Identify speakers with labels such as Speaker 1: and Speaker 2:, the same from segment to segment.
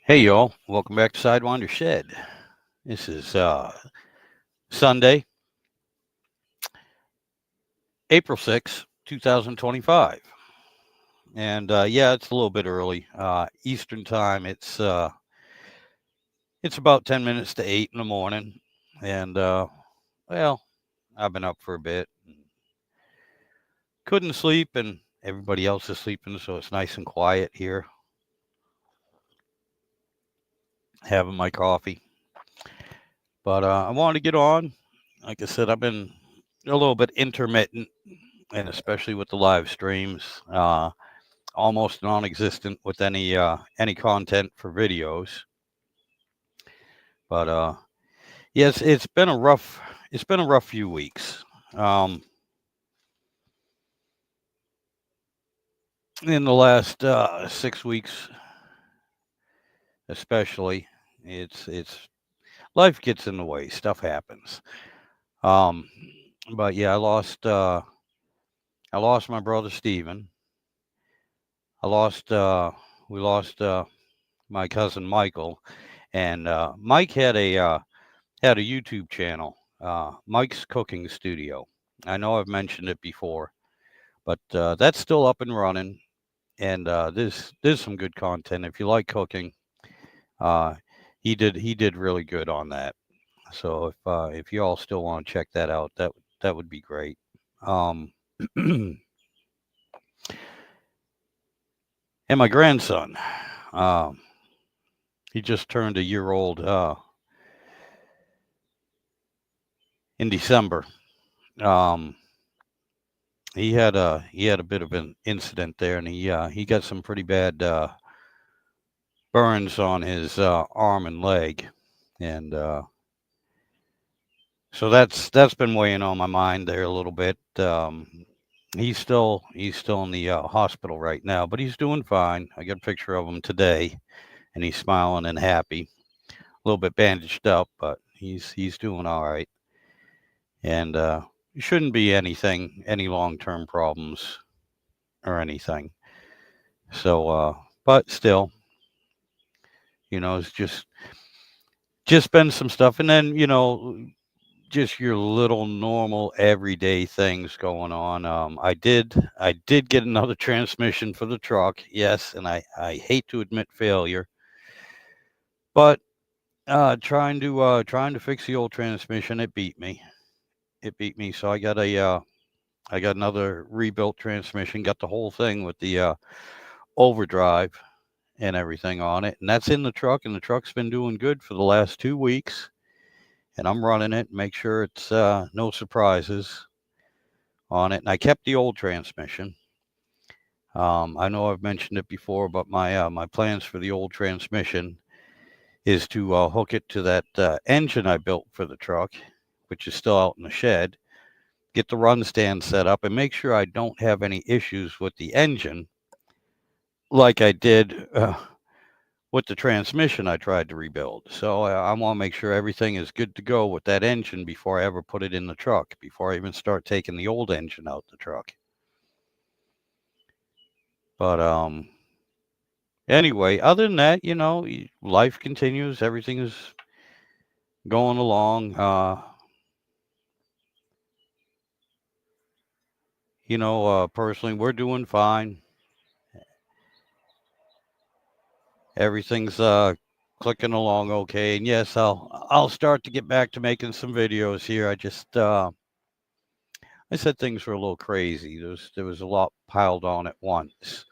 Speaker 1: Hey y'all, welcome back to Sidewinder Shed. This is Sunday, April 6th, 2025. And yeah, it's a little bit early. Eastern time, it's about 10 minutes to 8 in the morning. And well, I've been up for a bit. Couldn't sleep, and everybody else is sleeping, so it's nice and quiet here. Having my coffee. But I wanted to get on. Like I said, I've been a little bit intermittent, and especially with the live streams. Almost non-existent with any content for videos. But yes, it's been a rough few weeks. Um, in the last 6 weeks, especially, it's life gets in the way. Stuff happens. Um, but yeah, I lost my brother Steven. I lost we lost my cousin Michael, and Mike had a YouTube channel, Mike's Cooking Studio. I know I've mentioned it before, but that's still up and running, and there's some good content. If you like cooking, uh, he did really good on that. So if you all still want to check that out, that would be great. Um, and my grandson, um, he just turned a year old in December. Um, he had a bit of an incident there, and he got some pretty bad burns on his arm and leg, and so that's been weighing on my mind there a little bit. He's still in the hospital right now, but he's doing fine. I got a picture of him today, and he's smiling and happy. A little bit bandaged up, but he's doing all right, and shouldn't be any long term problems or anything. So, but still, it's just been some stuff, and then just your little normal everyday things going on. I did get another transmission for the truck, yes, and I hate to admit failure, but trying to fix the old transmission, it beat me. It beat me. So I got another rebuilt transmission, got the whole thing with the overdrive and everything on it, and that's in the truck, and the truck's been doing good for the last 2 weeks, and I'm running it, make sure it's no surprises on it. And I kept the old transmission. I know I've mentioned it before, but my plans for the old transmission is to hook it to that engine I built for the truck, which is still out in the shed. Get the run stand set up and make sure I don't have any issues with the engine, like I did with the transmission I tried to rebuild. So I want to make sure everything is good to go with that engine before I ever put it in the truck, before I even start taking the old engine out the truck. But anyway, other than that, life continues. Everything is going along. Personally, we're doing fine. Everything's clicking along okay. And yes, I'll start to get back to making some videos here. I said things were a little crazy. There was a lot piled on at once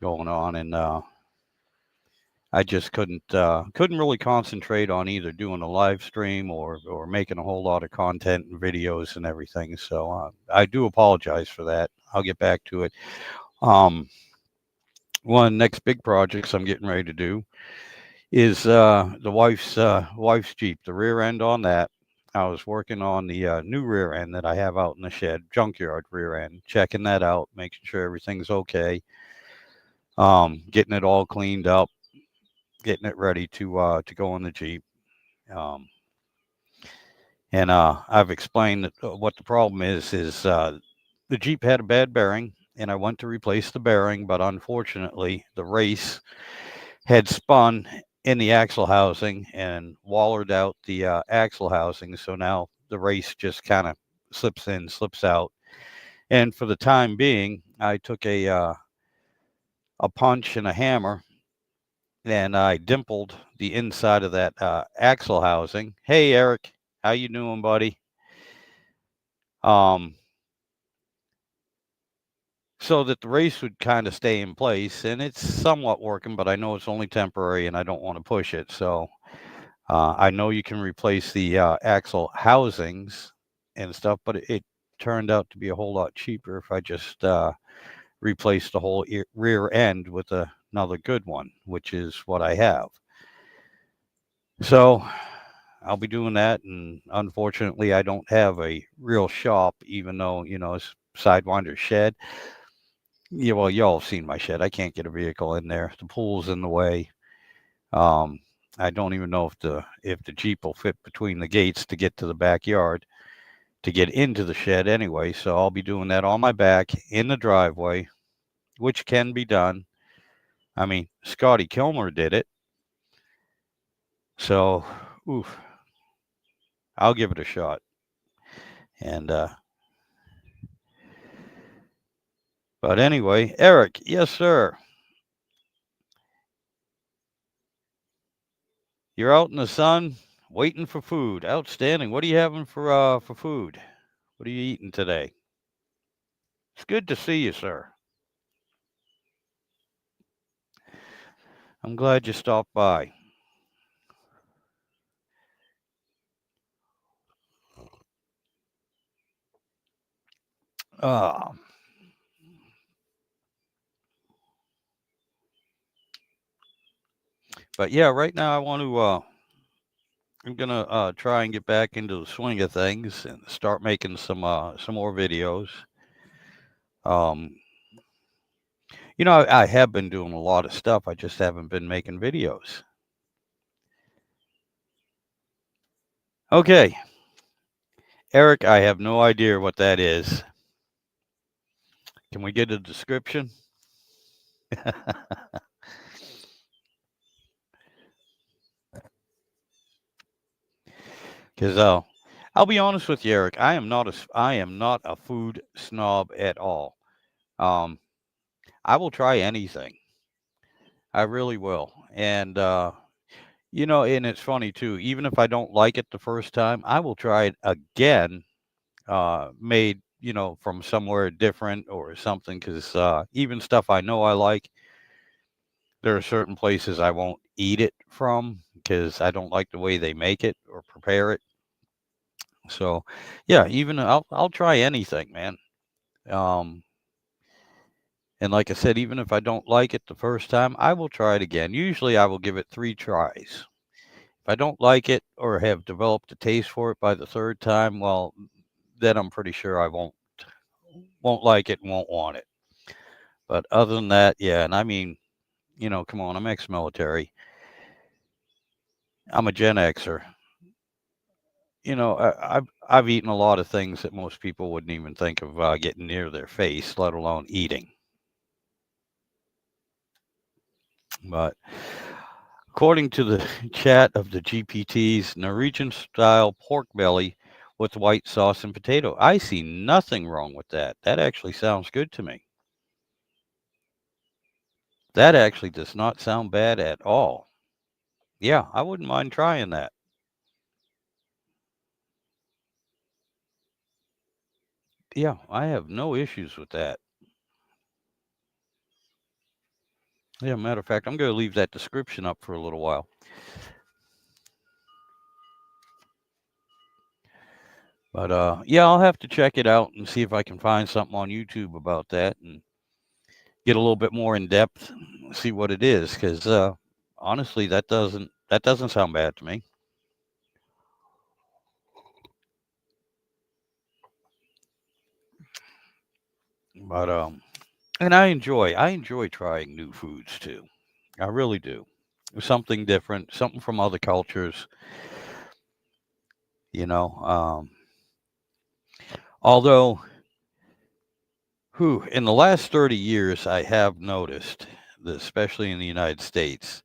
Speaker 1: going on, and I just couldn't really concentrate on either doing a live stream or making a whole lot of content and videos and everything. So I do apologize for that. I'll get back to it. Um, One of the next big projects I'm getting ready to do is the wife's Jeep, the rear end on that. I was working on the new rear end that I have out in the shed, junkyard rear end, checking that out, making sure everything's okay, getting it all cleaned up, getting it ready to go on the Jeep. Um, and I've explained that, what the problem is the Jeep had a bad bearing, and I went to replace the bearing, but unfortunately, the race had spun in the axle housing and wallered out the axle housing. So now the race just kind of slips in, slips out. And for the time being, I took a punch and a hammer and I dimpled the inside of that axle housing. Hey, Eric, how you doing, buddy? So that the race would kind of stay in place, and it's somewhat working, but I know it's only temporary, and I don't want to push it. So I know you can replace the axle housings and stuff, but it turned out to be a whole lot cheaper if I just replace the whole rear end with another good one, which is what I have. So I'll be doing that, and unfortunately, I don't have a real shop, even though it's Sidewinder shed. Yeah, well, y'all have seen my shed. I can't get a vehicle in there. The pool's in the way. Um, I don't even know if the Jeep will fit between the gates to get to the backyard to get into the shed anyway. So I'll be doing that on my back in the driveway, which can be done. I mean, Scotty Kilmer did it. So, oof, I'll give it a shot. And but anyway, Eric, yes, sir. You're out in the sun waiting for food. Outstanding. What are you having for food? What are you eating today? It's good to see you, sir. I'm glad you stopped by. Uh, but yeah, right now I want to I'm gonna try and get back into the swing of things and start making some more videos. Um, I have been doing a lot of stuff. I just haven't been making videos. Okay, Eric, I have no idea what that is. Can we get a description? Because I'll be honest with you, Eric. I am not a food snob at all. Um, I will try anything. I really will. And and it's funny too. Even if I don't like it the first time, I will try it again. Made from somewhere different or something. Because even stuff I know I like, there are certain places I won't eat it from because I don't like the way they make it or prepare it. So, yeah, even I'll try anything, man. Um, and like I said, even if I don't like it the first time, I will try it again. Usually, I will give it 3 tries. If I don't like it or have developed a taste for it by the third time, well, then I'm pretty sure I won't like it and won't want it. But other than that, yeah, and I mean, come on, I'm ex-military. I'm a Gen Xer. I've eaten a lot of things that most people wouldn't even think of getting near their face, let alone eating. But according to the chat of the GPTs, Norwegian style pork belly with white sauce and potato. I see nothing wrong with that. That actually sounds good to me. That actually does not sound bad at all. Yeah, I wouldn't mind trying that. Yeah, I have no issues with that. Yeah, matter of fact, I'm going to leave that description up for a little while. But yeah, I'll have to check it out and see if I can find something on YouTube about that and get a little bit more in depth, see what it is, because honestly, that doesn't sound bad to me. But and I enjoy trying new foods too. I really do. Something different, something from other cultures. You know, although, in the last 30 years, I have noticed that, especially in the United States,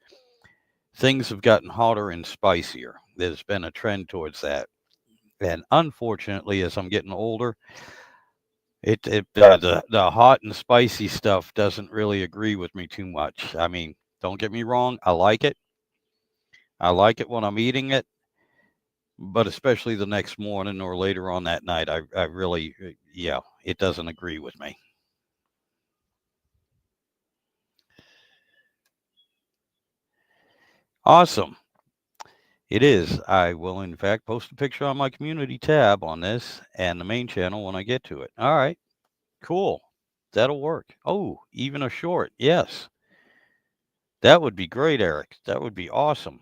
Speaker 1: things have gotten hotter and spicier. There's been a trend towards that. And unfortunately, as I'm getting older, the hot and spicy stuff doesn't really agree with me too much. I mean, don't get me wrong, I like it. I like it when I'm eating it, but especially the next morning or later on that night, I really, yeah, it doesn't agree with me. Awesome. It is. I will, in fact, post a picture on my community tab on this and the main channel when I get to it. All right. Cool. That'll work. Oh, even a short. Yes. That would be great, Eric. That would be awesome.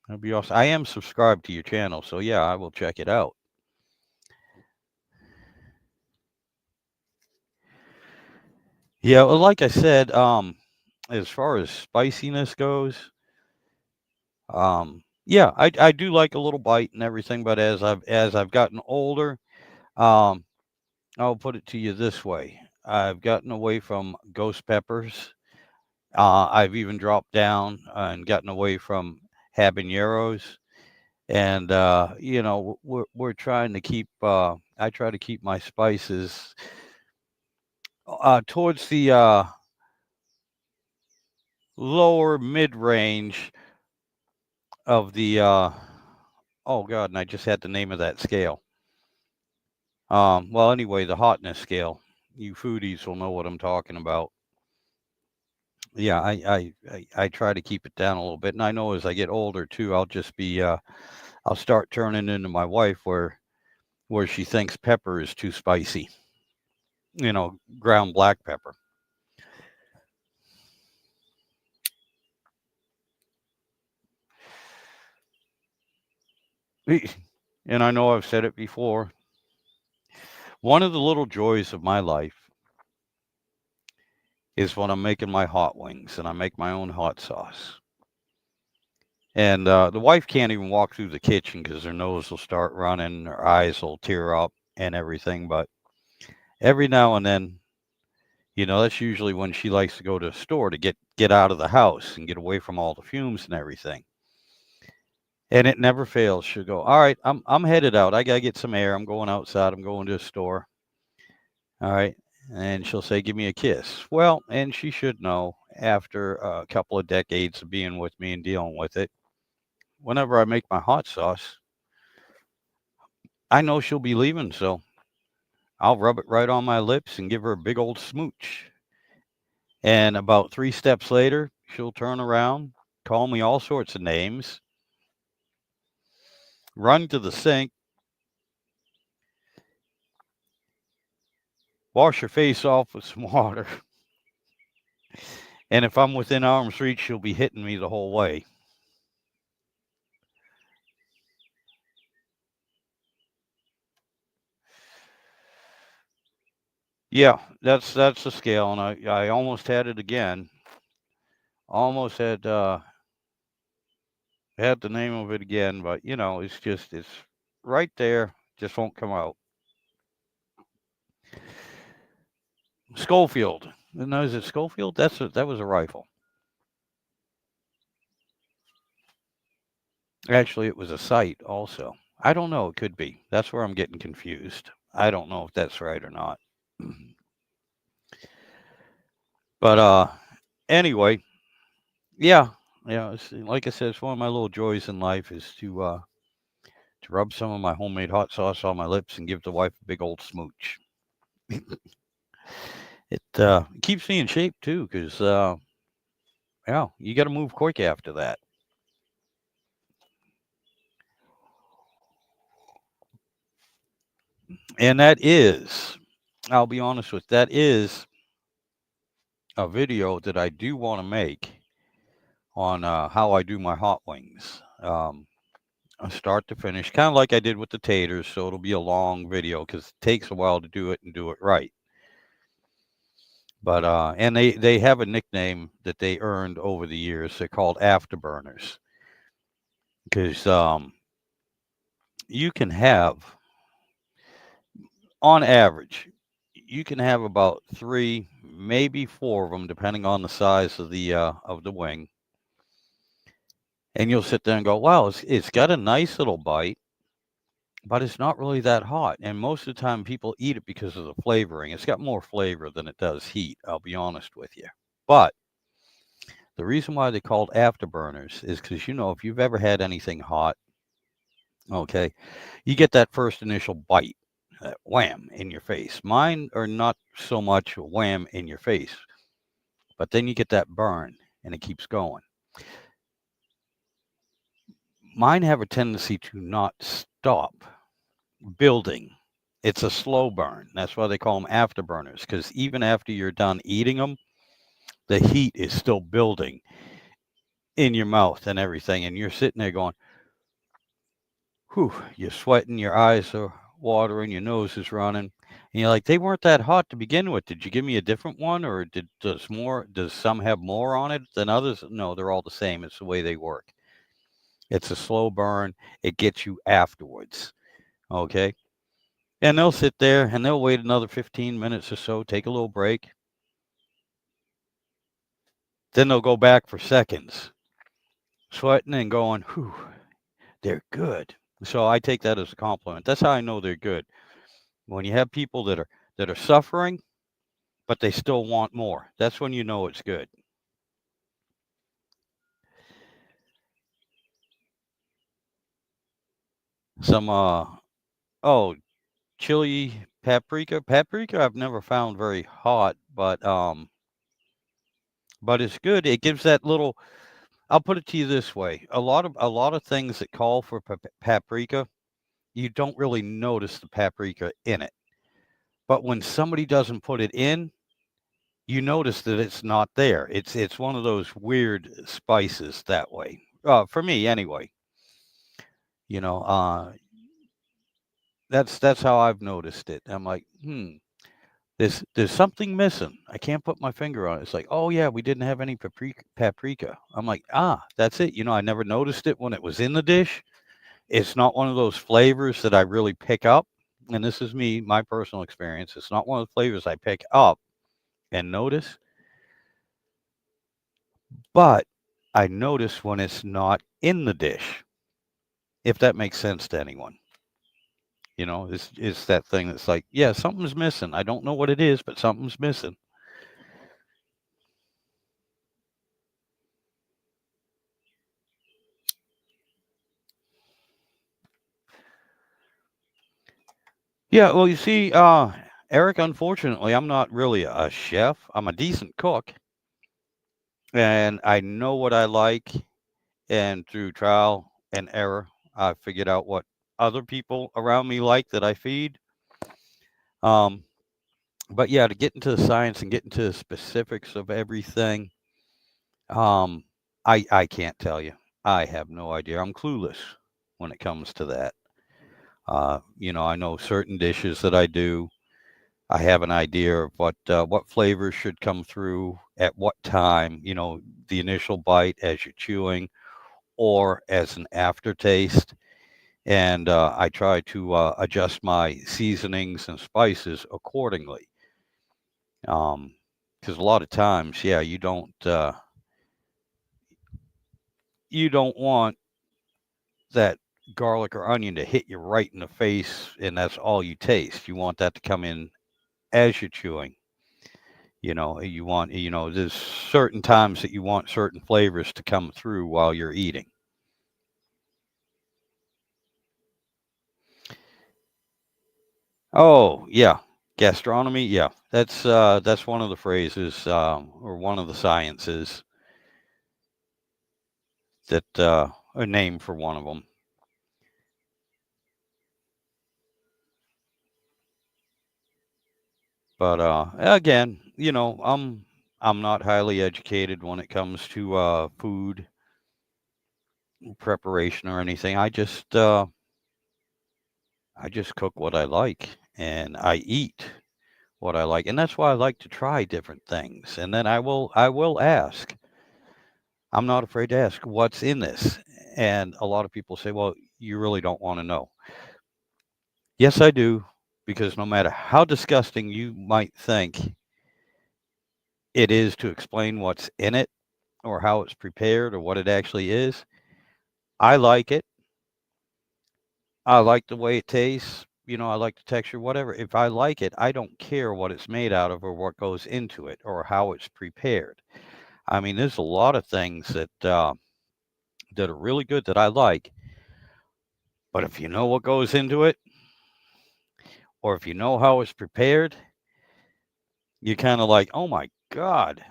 Speaker 1: That'd be awesome. I am subscribed to your channel, so yeah, I will check it out. Yeah, well, like I said, as far as spiciness goes, yeah, I do like a little bite and everything, but as I've gotten older, um, I'll put it to you this way: I've gotten away from ghost peppers. I've even dropped down and gotten away from habaneros, and we're trying to keep. I try to keep my spices towards the lower mid range of the. Oh God, and I just had the name of that scale. Well, anyway, the hotness scale. You foodies will know what I'm talking about. Yeah, I try to keep it down a little bit, and I know as I get older too, I'll start turning into my wife where she thinks pepper is too spicy. Ground black pepper. And I know I've said it before. One of the little joys of my life is when I'm making my hot wings and I make my own hot sauce. And the wife can't even walk through the kitchen because her nose will start running, her eyes will tear up and everything. But every now and then, that's usually when she likes to go to a store to get out of the house and get away from all the fumes and everything. And it never fails. She'll go, "All right, I'm headed out. I gotta get some air. I'm going outside. I'm going to a store." All right. And she'll say, "Give me a kiss." Well, and she should know after a couple of decades of being with me and dealing with it, whenever I make my hot sauce, I know she'll be leaving. So I'll rub it right on my lips and give her a big old smooch. And about 3 steps later, she'll turn around, call me all sorts of names, run to the sink, wash her face off with some water. And if I'm within arm's reach, she'll be hitting me the whole way. Yeah, that's the scale, and I almost had it again. Almost had the name of it again, but it's right there, just won't come out. Schofield. No, is it Schofield? That was a rifle. Actually, it was a sight also. I don't know. It could be. That's where I'm getting confused. I don't know if that's right or not. But anyway, yeah, yeah. Like I said, it's one of my little joys in life is to rub some of my homemade hot sauce on my lips and give the wife a big old smooch. It keeps me in shape too, because yeah, you got to move quick after that. And that is, I'll be honest with, that is a video that I do want to make on how I do my hot wings, start to finish, kind of like I did with the taters. So it'll be a long video because it takes a while to do it and do it right. But and they have a nickname that they earned over the years. They're called afterburners because you can have, on average, you can have about 3, maybe 4 of them, depending on the size of the wing. And you'll sit there and go, wow, it's got a nice little bite, but it's not really that hot. And most of the time, people eat it because of the flavoring. It's got more flavor than it does heat, I'll be honest with you. But the reason why they're called afterburners is because, if you've ever had anything hot, okay, you get that first initial bite, wham, in your face. Mine are not so much wham in your face, but then you get that burn and it keeps going. Mine have a tendency to not stop building. It's a slow burn. That's why they call them afterburners, because even after you're done eating them, the heat is still building in your mouth and everything. And you're sitting there going, whew, you're sweating, your eyes are watering, your nose is running. And you're like, they weren't that hot to begin with. Did you give me a different one, or does some have more on it than others? No, they're all the same. It's the way they work. It's a slow burn. It gets you afterwards. Okay. And they'll sit there and they'll wait another 15 minutes or so, take a little break. Then they'll go back for seconds, sweating and going, whew, they're good. So I take that as a compliment. That's how I know they're good. When you have people that are suffering, but they still want more, that's when you know it's good. Some chili paprika. Paprika I've never found very hot, but it's good. It gives that little. I'll put it to you this way: a lot of things that call for paprika, you don't really notice the paprika in it. But when somebody doesn't put it in, you notice that it's not there. It's one of those weird spices that way. For me anyway. You know, that's how I've noticed it. I'm like, there's something missing. I can't put my finger on it. It's like, oh yeah, we didn't have any paprika. I'm like, that's it. I never noticed it when it was in the dish. It's not one of those flavors that I really pick up. And this is me, my personal experience. It's not one of the flavors I pick up and notice, but I notice when it's not in the dish, if that makes sense to anyone. It's that thing that's like, yeah, something's missing. I don't know what it is, but something's missing. Yeah, well, you see, Eric, unfortunately, I'm not really a chef. I'm a decent cook, and I know what I like. And through trial and error, I figured out what other people around me like that I feed. Um, but yeah, to get into the science and get into the specifics of everything, um, I can't tell you. I have no idea. I'm clueless when it comes to that. I know certain dishes that I do. I have an idea of what flavors should come through at what time. The initial bite as you're chewing, or as an aftertaste. And I try to adjust my seasonings and spices accordingly. Because a lot of times, yeah, you don't want that garlic or onion to hit you right in the face, and that's all you taste. You want that to come in as you're chewing. There's certain times that you want certain flavors to come through while you're eating. Oh, yeah. Gastronomy, yeah. That's one of the phrases, or one of the sciences that a name for one of them. But again, I'm not highly educated when it comes to food preparation or anything. I just cook what I like, and I eat what I like, and that's why I like to try different things. And then I will ask. I'm not afraid to ask what's in this. And a lot of people say, "Well, you really don't want to know." Yes, I do, because no matter how disgusting you might think it is to explain what's in it or how it's prepared or what it actually is, I like it. I like the way it tastes. I like the texture, whatever. If I like it, I don't care what it's made out of or what goes into it or how it's prepared. I mean, there's a lot of things that are really good that I like, but if you know what goes into it, or if you know how it's prepared, you're kind of like, oh my god,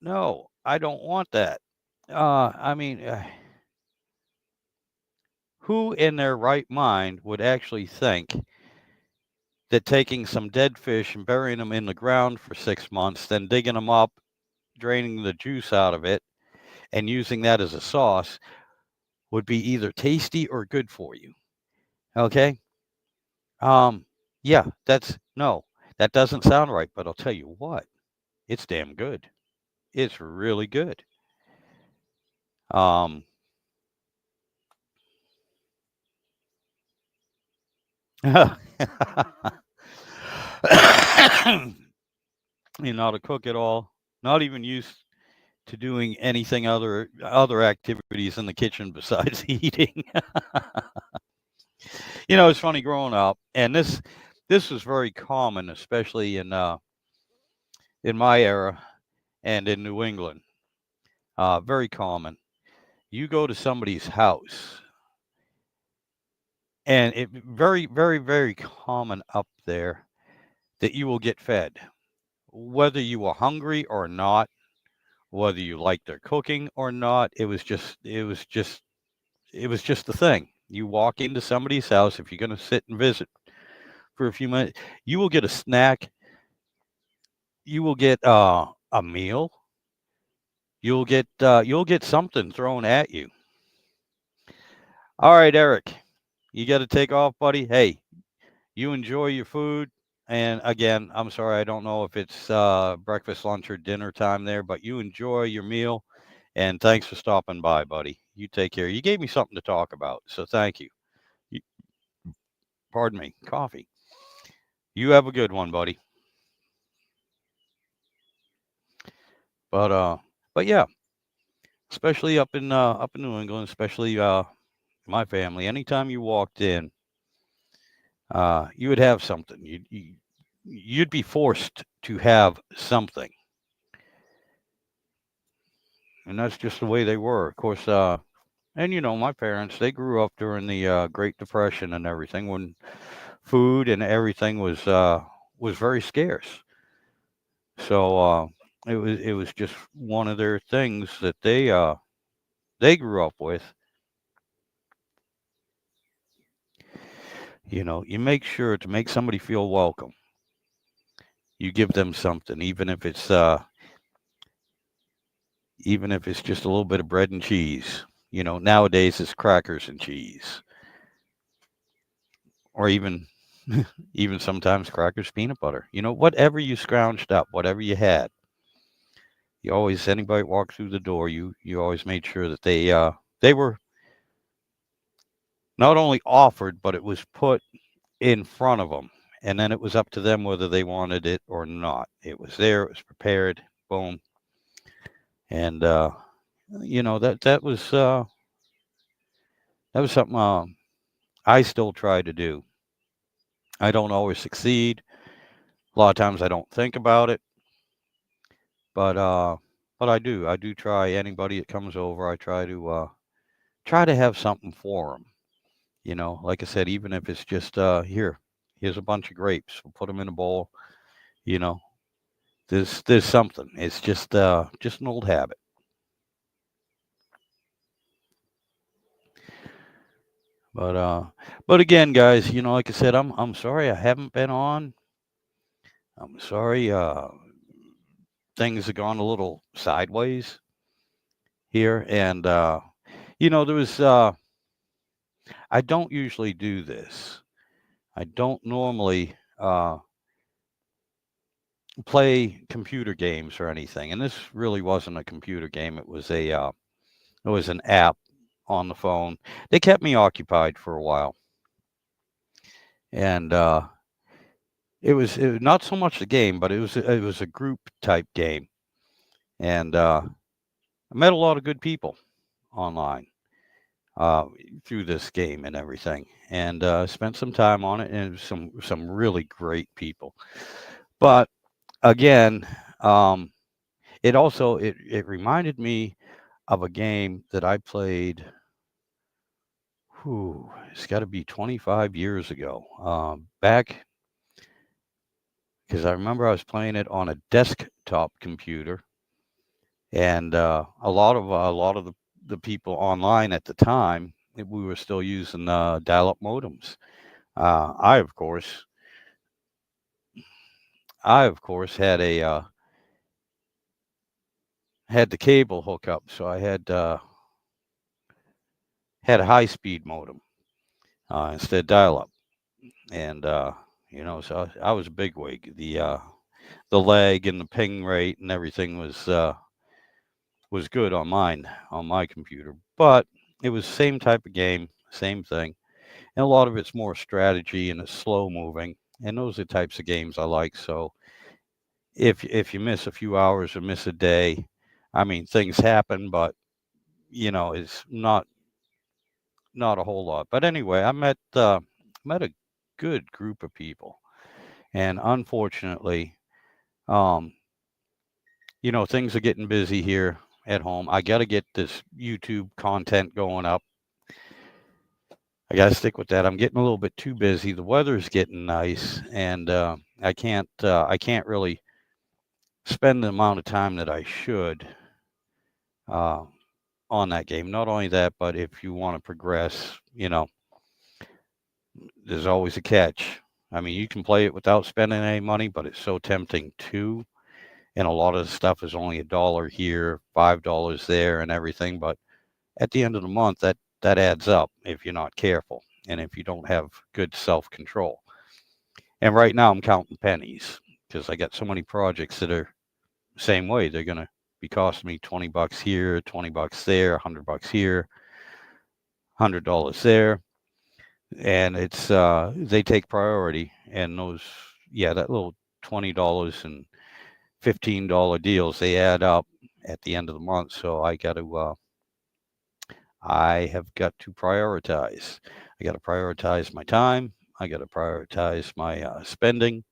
Speaker 1: no, I don't want that. I mean, who in their right mind would actually think that taking some dead fish and burying them in the ground for 6 months, then digging them up, draining the juice out of it, and using that as a sauce would be either tasty or good for you? Okay. Um, yeah, that's no, that doesn't sound right, but I'll tell you what, it's damn good. It's really good. Um, to cook it all, not even used to doing anything other activities in the kitchen besides eating. It's funny growing up, and this was very common, especially in my era and in New England. Very common. You go to somebody's house, and it very, very, very common up there that you will get fed, whether you were hungry or not, whether you liked their cooking or not. It was just the thing. You walk into somebody's house, if you're going to sit and visit for a few minutes, you will get a snack, you will get a meal, you'll get something thrown at you. All right, Eric, you got to take off, buddy. Hey, you enjoy your food. And again, I'm sorry, I don't know if it's breakfast, lunch, or dinner time there, but you enjoy your meal. And thanks for stopping by, buddy. You take care. You gave me something to talk about, so thank you. You pardon me, coffee. You have a good one, buddy. But yeah, especially up in New England, especially my family. Anytime you walked in, you would have something. You'd be forced to have something, and that's just the way they were. Of course, and my parents, they grew up during the Great Depression and everything, when food and everything was very scarce. So it was just one of their things that they grew up with. You make sure to make somebody feel welcome. You give them something, even if it's just a little bit of bread and cheese. Nowadays it's crackers and cheese, or even sometimes crackers, peanut butter. Whatever you scrounged up, whatever you had. Anybody walked through the door, you always made sure that they were not only offered, but it was put in front of them, and then it was up to them whether they wanted it or not. It was there, it was prepared, boom, and that was something I still try to do. I don't always succeed. A lot of times I don't think about it, but I do try. Anybody that comes over, I try to have something for them. Like I said, even if it's just here's a bunch of grapes. We'll put them in a bowl. You know, there's something. It's just an old habit. But again, guys, like I said, I'm sorry I haven't been on. I'm sorry things have gone a little sideways here, and there was I don't usually do this. I don't normally play computer games or anything, and this really wasn't a computer game. It was an app on the phone. They kept me occupied for a while, and it was not so much the game, but it was a group type game, and I met a lot of good people online. uh, through this game and everything, and spent some time on it, and some really great people. But again, um, it reminded me of a game that I played. Whew, it's got to be 25 years ago. Back because I remember I was playing it on a desktop computer, and a lot of the people online at the time, we were still using dial-up modems. Uh, I of course, I of course had the cable hookup, so I had a high-speed modem instead of dial-up, and so I was a bigwig. The lag and the ping rate and everything was good on my computer, but it was the same type of game, same thing, and a lot of it's more strategy and it's slow moving, and those are the types of games I like. So if you miss a few hours or miss a day, I mean things happen, but it's not a whole lot. But anyway, I met a good group of people, and unfortunately, um, things are getting busy here at home. I got to get this YouTube content going up. I got to stick with that. I'm getting a little bit too busy. The weather's getting nice, and I can't really spend the amount of time that I should uh, on that game. Not only that, but if you want to progress, there's always a catch. I mean, you can play it without spending any money, but it's so tempting too. And a lot of the stuff is only $1 here, $5 there, and everything. But at the end of the month, that adds up if you're not careful and if you don't have good self control. And right now, I'm counting pennies because I got so many projects that are the same way. They're gonna be costing me $20 here, $20 there, $100 here, $100 there, and it's they take priority. And those, yeah, that little $20 and $15 deals, they add up at the end of the month. So I have got to prioritize. I got to prioritize my time. I got to prioritize my spending,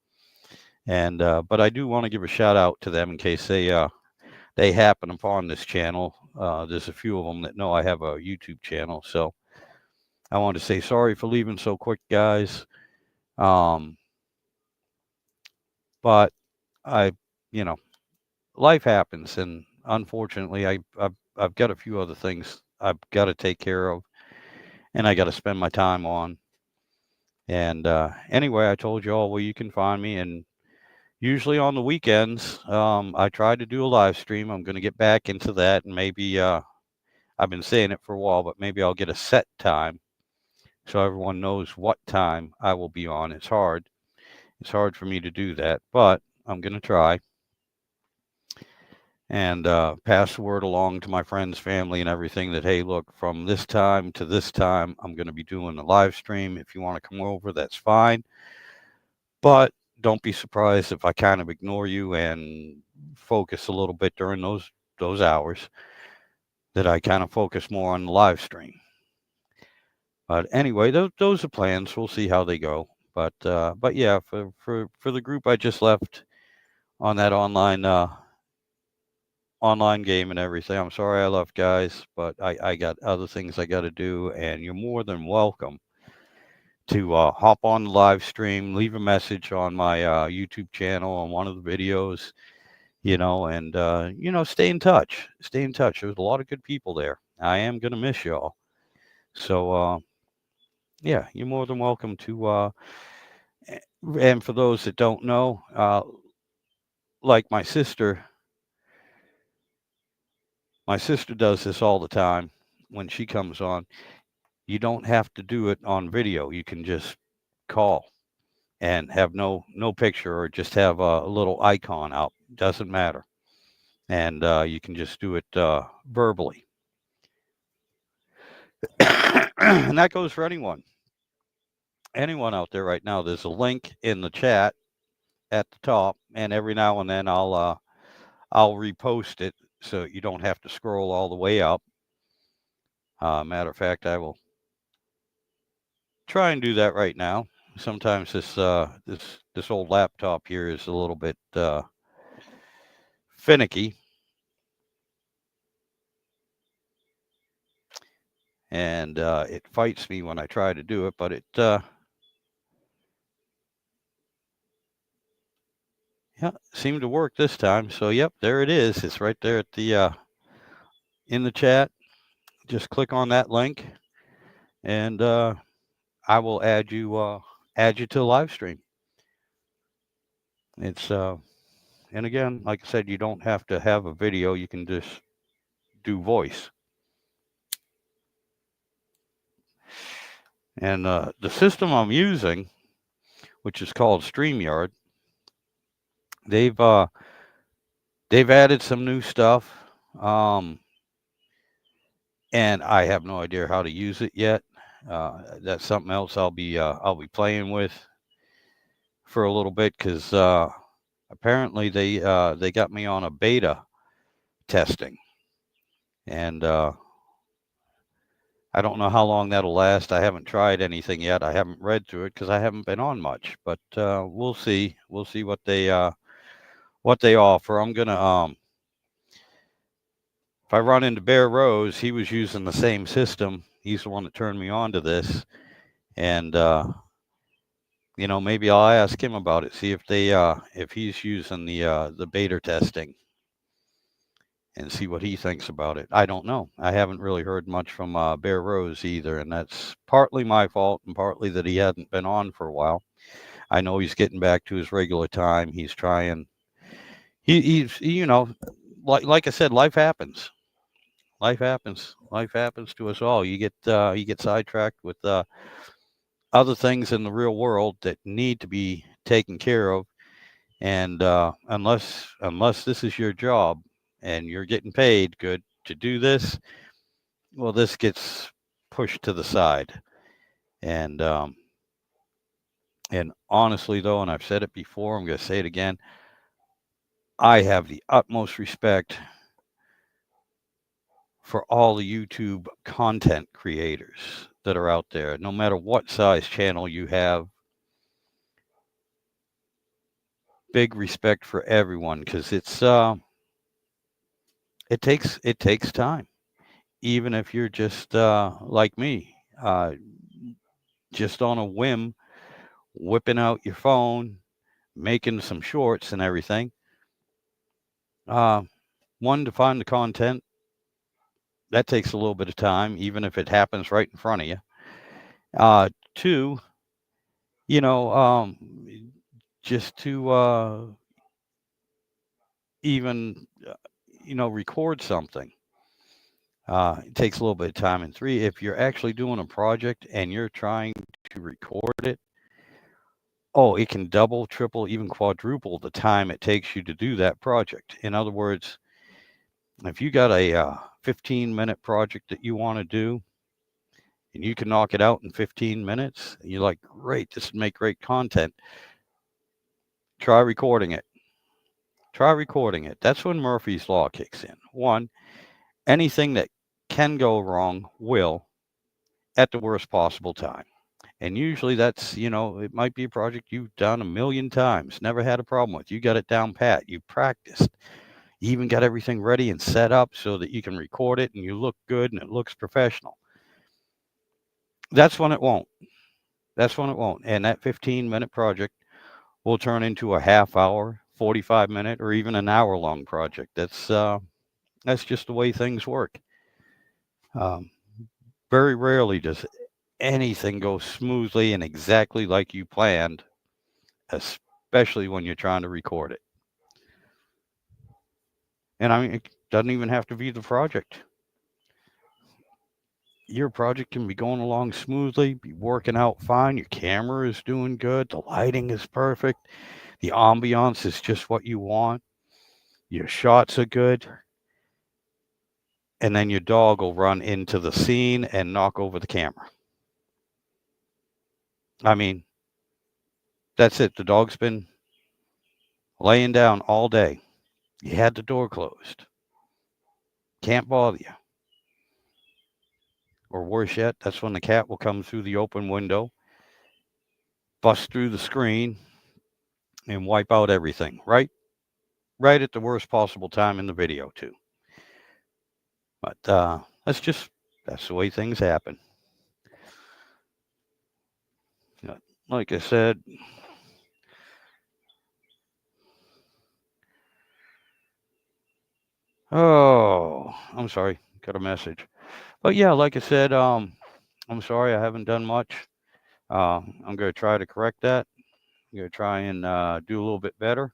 Speaker 1: and but I do want to give a shout out to them in case they happen upon this channel. There's a few of them that know I have a YouTube channel, so I want to say sorry for leaving so quick, guys. Um, but I, you know, life happens, and unfortunately, I've got a few other things I've got to take care of, and I got to spend my time on. And anyway, I told you all where you can find me, and usually on the weekends, I try to do a live stream. I'm going to get back into that, and maybe I've been saying it for a while, but maybe I'll get a set time so everyone knows what time I will be on. It's hard. It's hard for me to do that, but I'm going to try and pass the word along to my friends, family, and everything that, hey, look, from this time to this time, I'm going to be doing a live stream. If you want to come over, that's fine. But don't be surprised if I kind of ignore you and focus a little bit during those hours that I kind of focus more on the live stream. But anyway, those are plans. We'll see how they go. But yeah, for the group I just left on that online game and everything. I'm sorry I left, guys, but I got other things I got to do, and you're more than welcome to hop on the live stream, leave a message on my YouTube channel on one of the videos, and stay in touch. Stay in touch. There's a lot of good people there. I am gonna miss y'all. So yeah, you're more than welcome to. And for those that don't know, like my sister does this all the time when she comes on. You don't have to do it on video. You can just call and have no picture or just have a little icon out. Doesn't matter. And you can just do it verbally. And that goes for anyone out there right now. There's a link in the chat at the top, and every now and then I'll repost it so you don't have to scroll all the way up. Matter of fact, I will try and do that right now. Sometimes this old laptop here is a little bit finicky, and it fights me when I try to do it, but it yeah, seemed to work this time. So yep, there it is. It's right there at the in the chat. Just click on that link, and I will add you to the live stream. It's and again, like I said, you don't have to have a video. You can just do voice. And the system I'm using, which is called StreamYard, they've added some new stuff, and I have no idea how to use it yet. That's something else I'll be playing with for a little bit, because apparently they got me on a beta testing, and I don't know how long that'll last. I haven't tried anything yet. I haven't read through it because I haven't been on much. But we'll see. We'll see what they offer. I'm gonna if I run into Bear Rose, he was using the same system. He's the one that turned me on to this, and maybe I'll ask him about it. See if he's using the beta testing, and see what he thinks about it. I don't know. I haven't really heard much from Bear Rose either, and that's partly my fault and partly that he hadn't been on for a while. I know he's getting back to his regular time. He's trying. He's like I said, life happens. Life happens. Life happens to us all. You get sidetracked with other things in the real world that need to be taken care of, and unless this is your job and you're getting paid good to do this, well, this gets pushed to the side. And honestly, though, and I've said it before, I'm going to say it again, I have the utmost respect for all the YouTube content creators that are out there, no matter what size channel you have. Big respect for everyone, because it takes time. Even if you're just like me, just on a whim, whipping out your phone, making some shorts and everything. One, to find the content, that takes a little bit of time, even if it happens right in front of you. Two, just to even record something. It takes a little bit of time. And three, if you're actually doing a project and you're trying to record it, it can double, triple, even quadruple the time it takes you to do that project. In other words, if you got a 15-minute project that you want to do and you can knock it out in 15 minutes, you're like, great, this would make great content. Try recording it. That's when Murphy's Law kicks in. One, anything that can go wrong will at the worst possible time. And usually that's, it might be a project you've done a million times, never had a problem with. You got it down pat. You practiced. You even got everything ready and set up so that you can record it and you look good and it looks professional. That's when it won't. And that 15-minute project will turn into a half hour, 45-minute, or even an hour-long project. That's just the way things work. Very rarely does anything go smoothly and exactly like you planned, especially when you're trying to record it. And I mean, it doesn't even have to be the project. Your project can be going along smoothly, be working out fine. Your camera is doing good. The lighting is perfect. The ambiance is just what you want. Your shots are good. And then your dog will run into the scene and knock over the camera. I mean, that's it. The dog's been laying down all day. You had the door closed. Can't bother you. or worse yet, that's when the cat will come through the open window, bust through the screen, and wipe out everything, right at the worst possible time in the video too. But that's the way things happen. Like I said, oh, I'm sorry, got a message. But yeah, like I said, I'm sorry I haven't done much. I'm going to try to correct that. I'm going to try and do a little bit better.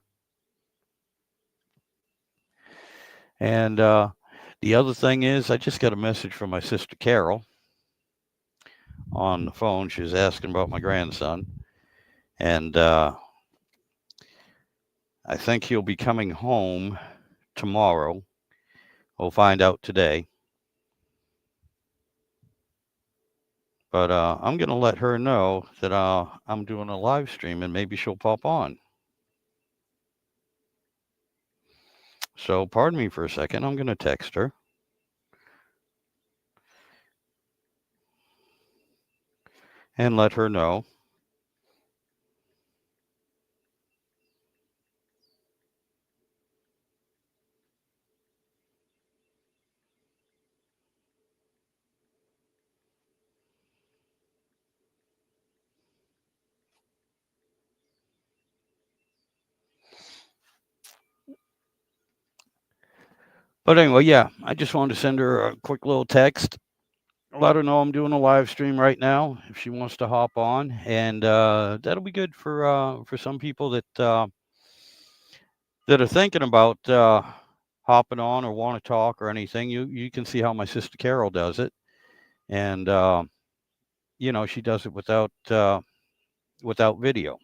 Speaker 1: And the other thing is, I just got a message from my sister Carol on the phone. She was asking about my grandson. And I think he'll be coming home tomorrow. We'll find out today. But I'm going to let her know that I'm doing a live stream and maybe she'll pop on. So pardon me for a second. I'm going to text her. And let her know. But anyway, yeah, I just wanted to send her a quick little text. Let her know I'm doing a live stream right now if she wants to hop on, and that'll be good for some people that are thinking about hopping on or want to talk or anything. You can see how my sister Carol does it, and she does it without video.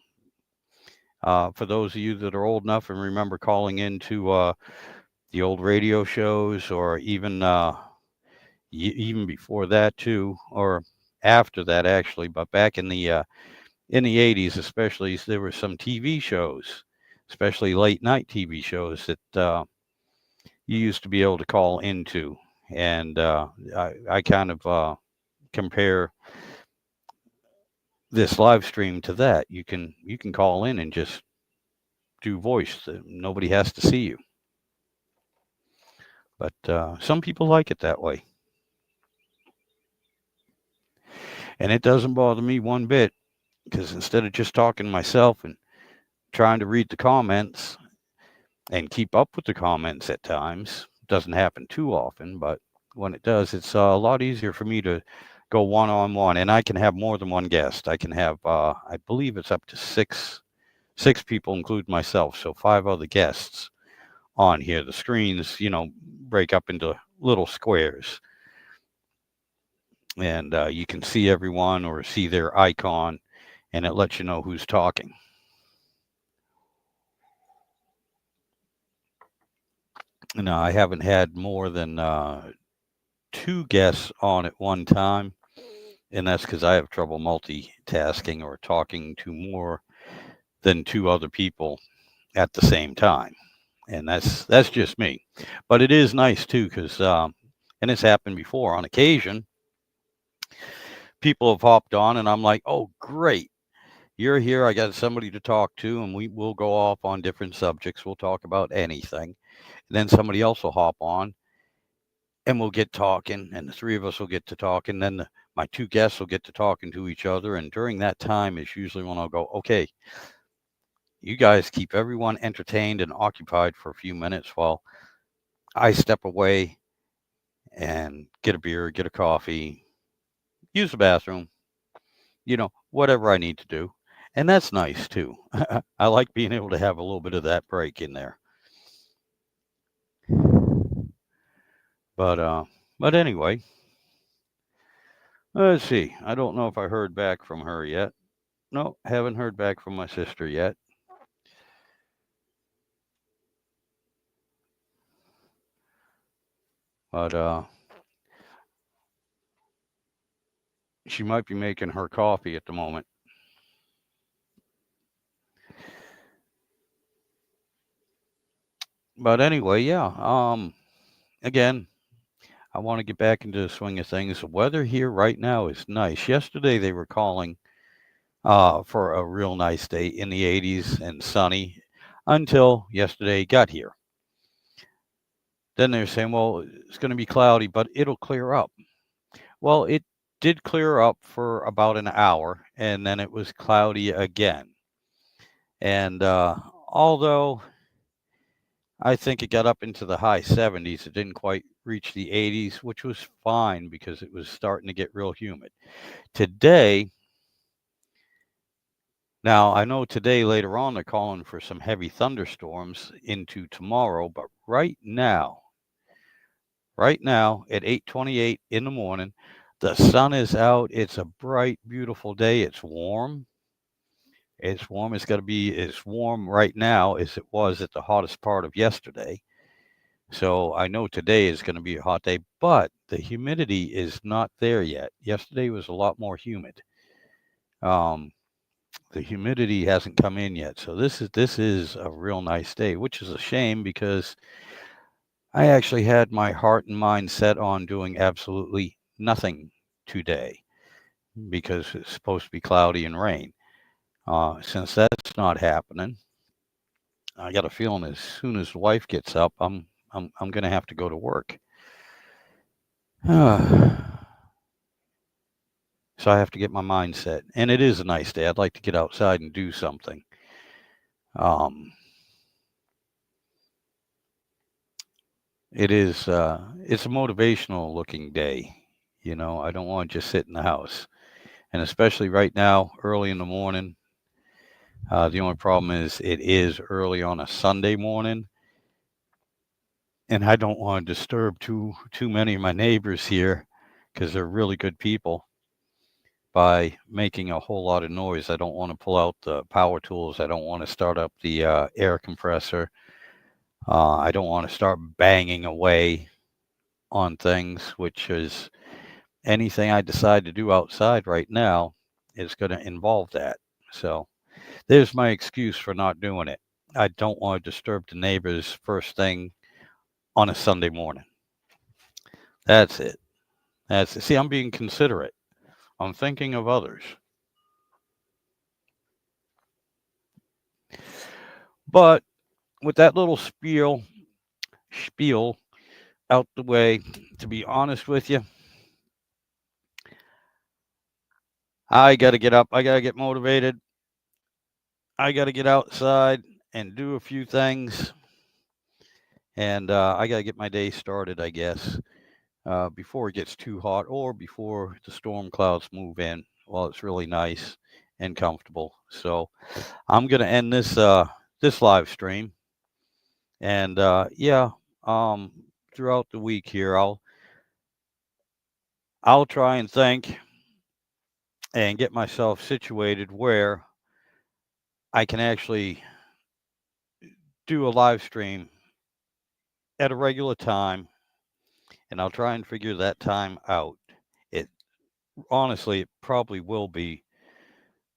Speaker 1: For those of you that are old enough and remember calling into the old radio shows, or even before that too, or after that actually, but back in the 80s especially, there were some TV shows, especially late night TV shows that you used to be able to call into, and I kind of compare this live stream to that. You can call in and just do voice. Nobody has to see you. But some people like it that way. And it doesn't bother me one bit, because instead of just talking to myself and trying to read the comments and keep up with the comments at times, doesn't happen too often, but when it does, it's a lot easier for me to go one-on-one, and I can have more than one guest. I can have, I believe it's up to six people, include myself, so 5 other guests on here. The screens, break up into little squares, and you can see everyone or see their icon, and it lets you know who's talking. Now, I haven't had more than 2 guests on at one time, and that's because I have trouble multitasking or talking to more than 2 other people at the same time, and that's just me. But it is nice too, because and it's happened before on occasion. People have hopped on, and I'm like, "Oh, great, you're here. I got somebody to talk to, and we'll go off on different subjects. We'll talk about anything." And then somebody else will hop on, and we'll get talking, and the 3 of us will get to talk, and then my 2 guests will get to talking to each other. And during that time is usually when I'll go, "Okay, you guys keep everyone entertained and occupied for a few minutes while I step away and get a beer, get a coffee, use the bathroom, whatever I need to do." And that's nice too. I like being able to have a little bit of that break in there. But anyway, let's see. I don't know if I heard back from her yet. No, haven't heard back from my sister yet. But she might be making her coffee at the moment. But anyway, yeah. Again, I want to get back into the swing of things. The weather here right now is nice. Yesterday they were calling for a real nice day in the 80s and sunny until yesterday got here. Then they're saying, well, it's going to be cloudy, but it'll clear up. Well, it did clear up for about an hour, and then it was cloudy again. And although I think it got up into the high 70s, it didn't quite reach the 80s, which was fine because it was starting to get real humid. Today, now I know today later on they're calling for some heavy thunderstorms into tomorrow, but right now at 8:28 in the morning, the sun is out. It's a bright, beautiful day. It's warm. It's warm. It's got to be as warm right now as it was at the hottest part of yesterday. So I know today is going to be a hot day, but the humidity is not there yet. Yesterday was a lot more humid. Um, the humidity hasn't come in yet, so this is a real nice day, which is a shame because I actually had my heart and mind set on doing absolutely nothing today because it's supposed to be cloudy and rain. Since that's not happening, I got a feeling as soon as the wife gets up, I'm going to have to go to work. So I have to get my mind set. And it is a nice day. I'd like to get outside and do something. It's a motivational looking day. You know, I don't want to just sit in the house. And especially right now, early in the morning. The only problem is it is early on a Sunday morning. And I don't want to disturb too many of my neighbors here because they're really good people by making a whole lot of noise. I don't want to pull out the power tools. I don't want to start up the air compressor. I don't want to start banging away on things, which is anything I decide to do outside right now is going to involve that. So there's my excuse for not doing it. I don't want to disturb the neighbors first thing on a Sunday morning. That's it. That's it. See, I'm being considerate. I'm thinking of others. But with that little spiel out the way, to be honest with you, I got to get up. I got to get motivated. I got to get outside and do a few things. And I got to get my day started, I guess, before it gets too hot or before the storm clouds move in. Well, it's really nice and comfortable. So I'm going to end this live stream. And um, throughout the week here, I'll try and think and get myself situated where I can actually do a live stream at a regular time, and I'll try and figure that time out. It honestly, it probably will be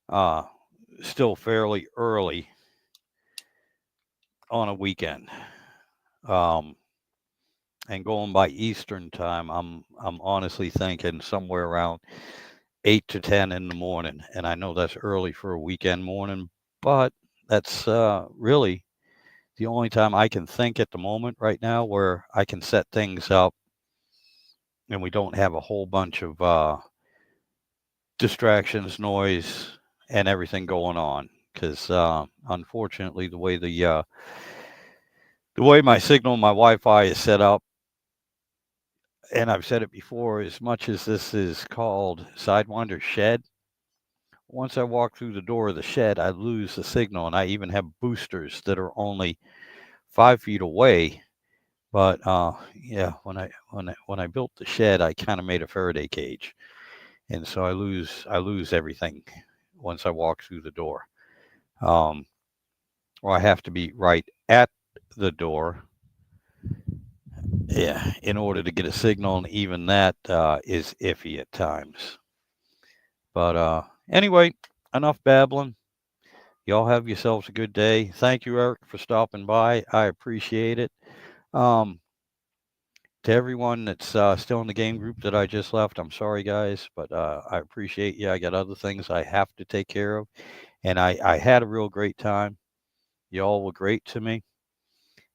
Speaker 1: uh, still fairly early on a weekend. Um, and going by Eastern time, I'm honestly thinking somewhere around 8 to 10 in the morning, and I know that's early for a weekend morning, but that's really the only time I can think at the moment right now where I can set things up and we don't have a whole bunch of distractions, noise, and everything going on. Because unfortunately, the way my signal, my Wi-Fi is set up, and I've said it before, as much as this is called Sidewinder Shed, once I walk through the door of the shed, I lose the signal, and I even have boosters that are only 5 feet away. But yeah, when I built the shed, I kind of made a Faraday cage, and so I lose everything once I walk through the door. Um, or I have to be right at the door, yeah, in order to get a signal, and even that is iffy at times. But anyway, enough babbling. Y'all have yourselves a good day. Thank you, Eric, for stopping by. I appreciate it. Um, To everyone that's still in the game group that I just left, I'm sorry, guys, but I appreciate you. I got other things I have to take care of, and I had a real great time. You all were great to me,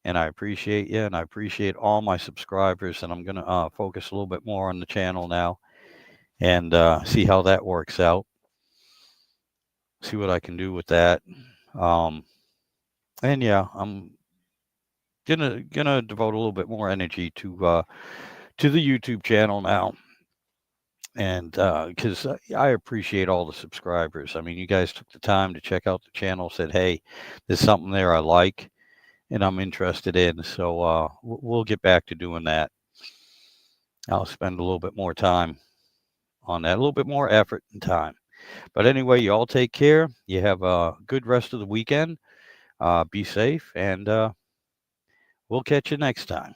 Speaker 1: and I appreciate you, and I appreciate all my subscribers. And I'm gonna focus a little bit more on the channel now, and see how that works out. See what I can do with that. And yeah, I'm gonna devote a little bit more energy to the YouTube channel now. And because I appreciate all the subscribers. I mean, you guys took the time to check out the channel, said, hey, there's something there I like and I'm interested in. So we'll get back to doing that. I'll spend a little bit more time on that, a little bit more effort and time. But anyway, you all take care. You have a good rest of the weekend. Be safe, and we'll catch you next time.